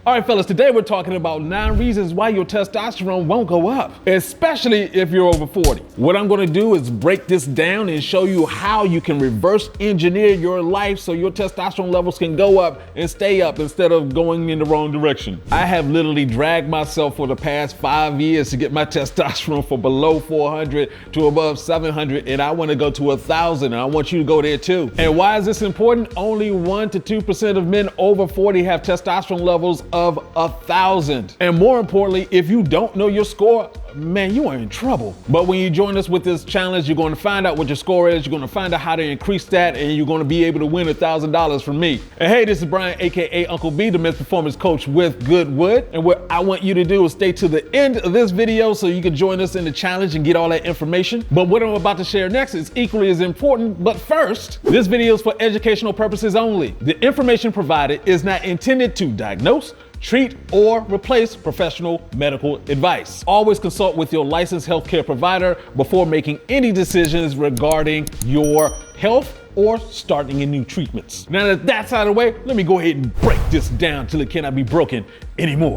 All right, fellas, today we're talking about 9 reasons why your testosterone won't go up, especially if you're over 40. What I'm gonna do is break this down and show you how you can reverse engineer your life so your testosterone levels can go up and stay up instead of going in the wrong direction. I have literally dragged myself for the past 5 years to get my testosterone from below 400 to above 700, and I wanna go to 1,000, and I want you to go there too. And why is this important? Only 1 to 2% of men over 40 have testosterone levels of 1,000. And more importantly, if you don't know your score, man, you are in trouble. But when you join us with this challenge, you're going to find out what your score is, you're going to find out how to increase that, and you're going to be able to win $1,000 from me. And hey, this is Brian, aka Uncle B, the men's performance coach with GoodWood. And what I want you to do is stay to the end of this video so you can join us in the challenge and get all that information. But what I'm about to share next is equally as important. But first, this video is for educational purposes only. The information provided is not intended to diagnose, treat, or replace professional medical advice. Always consult with your licensed healthcare provider before making any decisions regarding your health or starting in new treatments. Now that that's out of the way, let me go ahead and break this down till it cannot be broken anymore.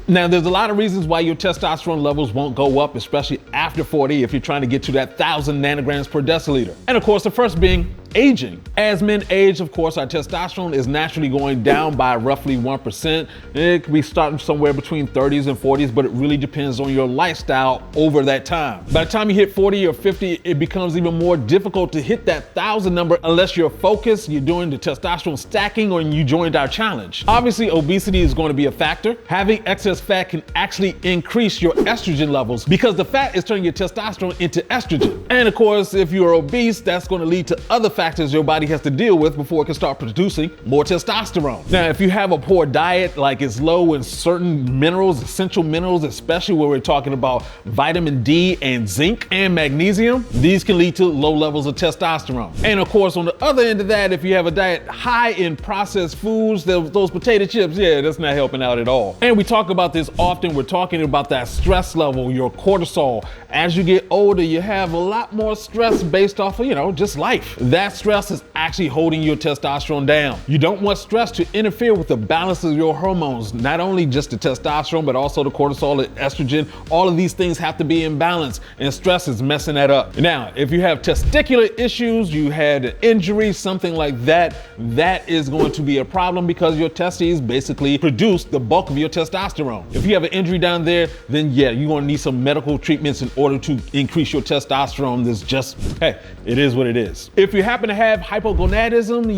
Now, there's a lot of reasons why your testosterone levels won't go up, especially after 40, if you're trying to get to that 1,000 nanograms per deciliter. And of course, the first being aging. As men age, of course, our testosterone is naturally going down by roughly 1%. It could be starting somewhere between 30s and 40s, but it really depends on your lifestyle over that time. By the time you hit 40 or 50, it becomes even more difficult to hit that 1,000 number unless you're focused, you're doing the testosterone stacking, or you joined our challenge. Obviously, obesity is going to be a factor. Having excess fat can actually increase your estrogen levels because the fat is turning your testosterone into estrogen. And of course, if you're obese, that's going to lead to other factors your body has to deal with before it can start producing more testosterone. Now, if you have a poor diet, like it's low in certain minerals, essential minerals, especially when we're talking about vitamin D and zinc and magnesium, these can lead to low levels of testosterone. And of course, on the other end of that, if you have a diet high in processed foods, those potato chips, yeah, that's not helping out at all. And we talk about this often. We're talking about that stress level, your cortisol. As you get older, you have a lot more stress based off of, just life. That stress is actually holding your testosterone down. You don't want stress to interfere with the balance of your hormones, not only just the testosterone, but also the cortisol, the estrogen. All of these things have to be in balance, and stress is messing that up. Now, if you have testicular issues, you had an injury, something like that, that is going to be a problem because your testes basically produce the bulk of your testosterone. If you have an injury down there, then yeah, you're gonna need some medical treatments in order to increase your testosterone. That's just, hey, it is what it is. If you happen to have hypogonadism,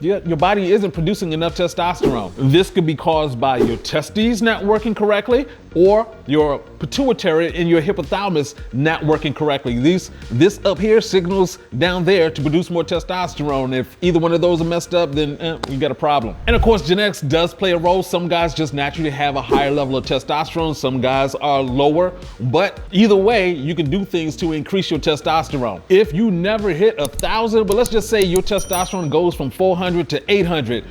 your body isn't producing enough testosterone. This could be caused by your testes not working correctly or your pituitary and your hypothalamus not working correctly. This up here signals down there to produce more testosterone. If either one of those are messed up, then you got a problem. And of course, genetics does play a role. Some guys just naturally have a higher level of testosterone. Some guys are lower, but either way, you can do things to increase your testosterone. If you never hit 1,000, but let's just say your testosterone goes from 400 to 800,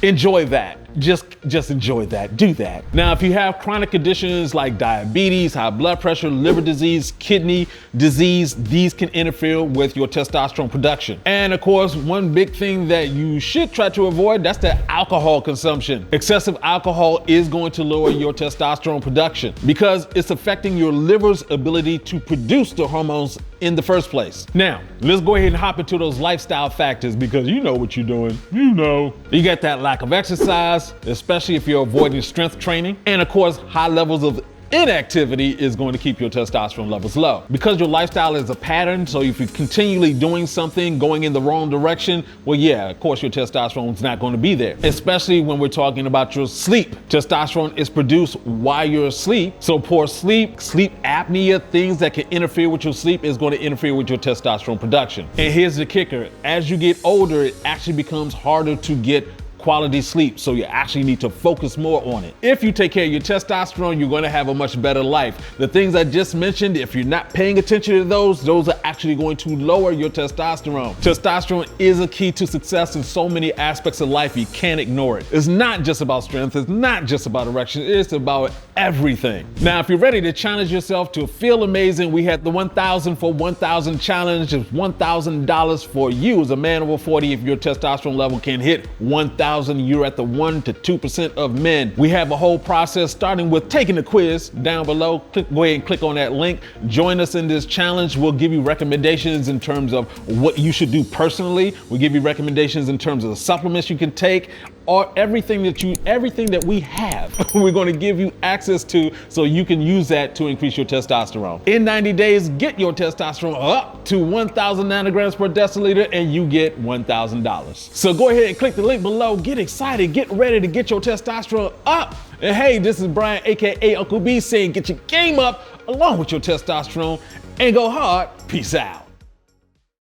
enjoy that. Just enjoy that, do that. Now, if you have chronic conditions like diabetes, high blood pressure, liver disease, kidney disease, these can interfere with your testosterone production. And of course, one big thing that you should try to avoid, that's the alcohol consumption. Excessive alcohol is going to lower your testosterone production because it's affecting your liver's ability to produce the hormones in the first place. Now, let's go ahead and hop into those lifestyle factors because you know what you're doing. You got that lack of exercise, especially if you're avoiding strength training. And of course, high levels of inactivity is going to keep your testosterone levels low. Because your lifestyle is a pattern, so if you're continually doing something, going in the wrong direction, well, yeah, of course your testosterone is not going to be there. Especially when we're talking about your sleep. Testosterone is produced while you're asleep. So poor sleep, sleep apnea, things that can interfere with your sleep is going to interfere with your testosterone production. And here's the kicker. As you get older, it actually becomes harder to get quality sleep, so you actually need to focus more on it. If you take care of your testosterone, you're going to have a much better life. The things I just mentioned, if you're not paying attention to those are actually going to lower your testosterone. Testosterone is a key to success in so many aspects of life. You can't ignore it. It's not just about strength. It's not just about erection. It's about everything. Now, if you're ready to challenge yourself to feel amazing, we had the 1,000 for 1,000 challenge. It's $1,000 for you as a man over 40. If your testosterone level can hit 1,000, you're at the 1 to 2% of men. We have a whole process starting with taking the quiz down below. Go ahead and click on that link. Join us in this challenge. We'll give you recommendations in terms of what you should do personally. We'll give you recommendations in terms of the supplements you can take, or everything that we have, we're going to give you access to so you can use that to increase your testosterone. In 90 days, get your testosterone up to 1,000 nanograms per deciliter and you get $1,000. So go ahead and click the link below, get excited, get ready to get your testosterone up. And hey, this is Brian, AKA Uncle B, saying get your game up along with your testosterone and go hard. Peace out.